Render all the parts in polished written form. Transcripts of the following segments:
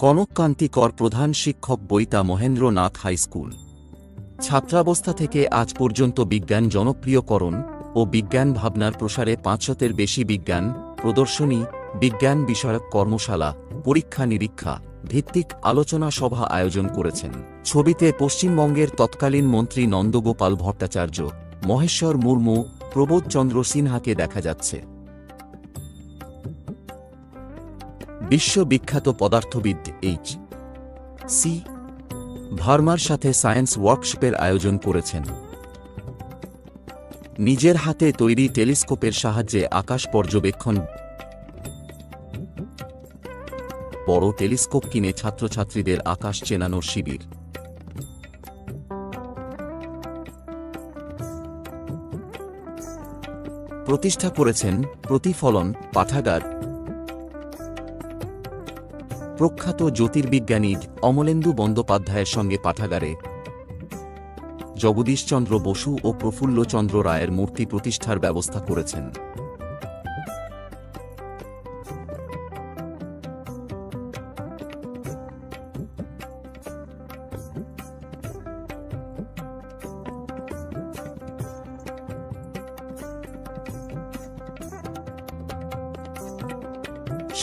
কনককান্তি কর প্রধান শিক্ষক বইতা মহেন্দ্রনাথ হাই স্কুল। ছাত্রাবস্থা থেকে আজ পর্যন্ত বিজ্ঞান জনপ্রিয়করণ ও বিজ্ঞান ভাবনার প্রসারে ৫০০-এর বেশি বিজ্ঞান প্রদর্শনী, বিজ্ঞান বিষয়ক কর্মশালা, পরীক্ষা নিরীক্ষা ভিত্তিক আলোচনা সভা আয়োজন করেছেন। ছবিতে পশ্চিমবঙ্গের তৎকালীন মন্ত্রী নন্দগোপাল ভট্টাচার্য, মহেশ্বর মুর্মু, প্রবোধচন্দ্র সিনহাকে দেখা যাচ্ছে। বিশ্ববিখ্যাত পদার্থবিদ H.C. ভার্মার সাথে সায়েন্স ওয়ার্কশপের আয়োজন করেছেন। নিজের হাতে তৈরি টেলিস্কোপের সাহায্যে আকাশ পর্যবেক্ষণ, বড় টেলিস্কোপ কিনে ছাত্রছাত্রীদের আকাশ চেনানোর শিবির। প্রতিষ্ঠা করেছেন প্রতিফলন পাঠাগার। প্রখ্যাত জ্যোতির্বিজ্ঞানী অমলেন্দু বন্দ্যোপাধ্যায়ের সঙ্গে পাঠাগারে জগদীশচন্দ্র বসু ও প্রফুল্লচন্দ্র রায়ের মূর্তি প্রতিষ্ঠার ব্যবস্থা করেছেন।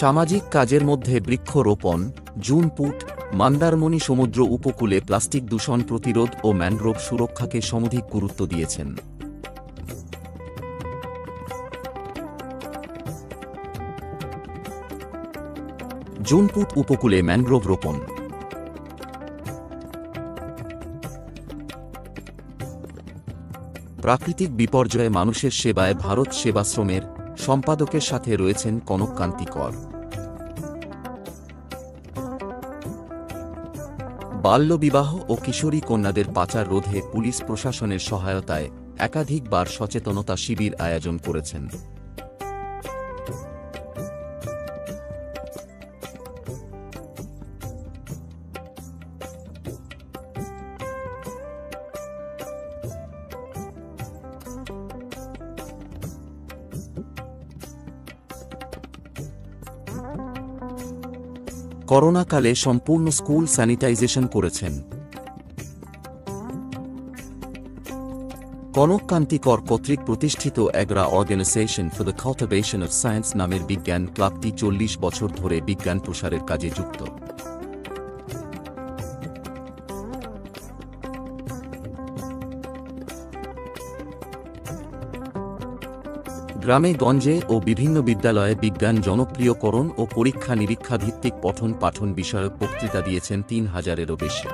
সামাজিক কাজের মধ্যে বৃক্ষরোপণ, জুন পুট, মন্দারমণি সমুদ্র উপকূলে প্লাস্টিক দূষণ প্রতিরোধ ও ম্যানগ্রোভ সুরক্ষাকে সমধিক গুরুত্ব দিয়েছেন। জুন পুট উপকূলে ম্যানগ্রোভ রোপণ। প্রাকৃতিক বিপর্যয়ে মানুষের সেবায় ভারত সেবাশ্রমের সম্পাদকের সাথে রয়েছেন কনককান্তি কর। বাল্যবিবাহ ও কিশোরী কন্যাদের পাচার রোধে পুলিশ প্রশাসনের সহায়তায় একাধিকবার সচেতনতা শিবির আয়োজন করেছেন। করোনাকালে সম্পূর্ণ স্কুল স্যানিটাইজেশন করেছেন। কনককান্তি কর কর্তৃক প্রতিষ্ঠিত Egra organisation for the cultivation of science নামের বিজ্ঞান ক্লাবটি ৪০ বছর ধরে বিজ্ঞান প্রসারের কাজে যুক্ত। গ্রামে গঞ্জে ও বিভিন্ন বিদ্যালয়ে বিজ্ঞান জনপ্রিয়করণ ও পরীক্ষা নিরীক্ষা ভিত্তিক পঠন পাঠন বিষয়ক বক্তৃতা দিয়েছেন ৩০০০-এরও বেশি।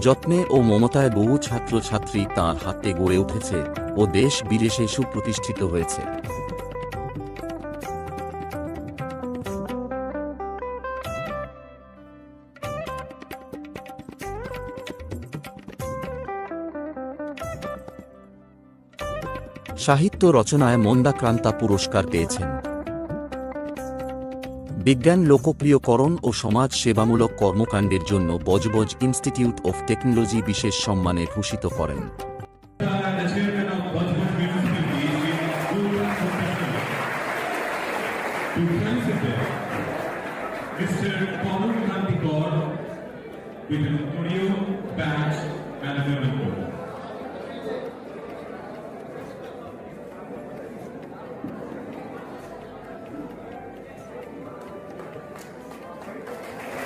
যত্নে ও মমতায় বহু ছাত্রছাত্রী তাঁর হাতে গড়ে উঠেছে ও দেশ বিদেশে সুপ্রতিষ্ঠিত হয়েছে। সাহিত্য রচনায় মন্দাক্রান্তা পুরস্কার পেয়েছেন। বিজ্ঞান লোকপ্রিয়করণ ও সমাজ সেবামূলক কর্মকাণ্ডের জন্য বজবজ ইনস্টিটিউট অফ টেকনোলজি বিশেষ সম্মানে ভূষিত করেন।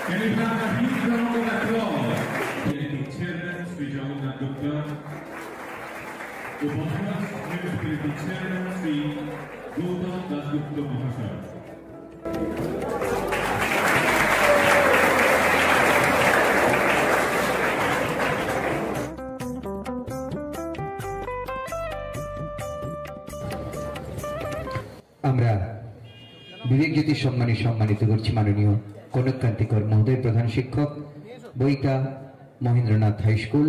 Can you have a huge round of applause for the chairman, Sri Jagannath Gupta, Upahas Municipality Chairman, Sri Gautam Dasgupta Mahasaya. আমরা বিবেক জ্যোতি সম্মানিত করছি মাননীয় কনককান্তি কর মহোদয়, প্রধান শিক্ষক, বইটা মহেন্দ্রনাথ হাই স্কুল।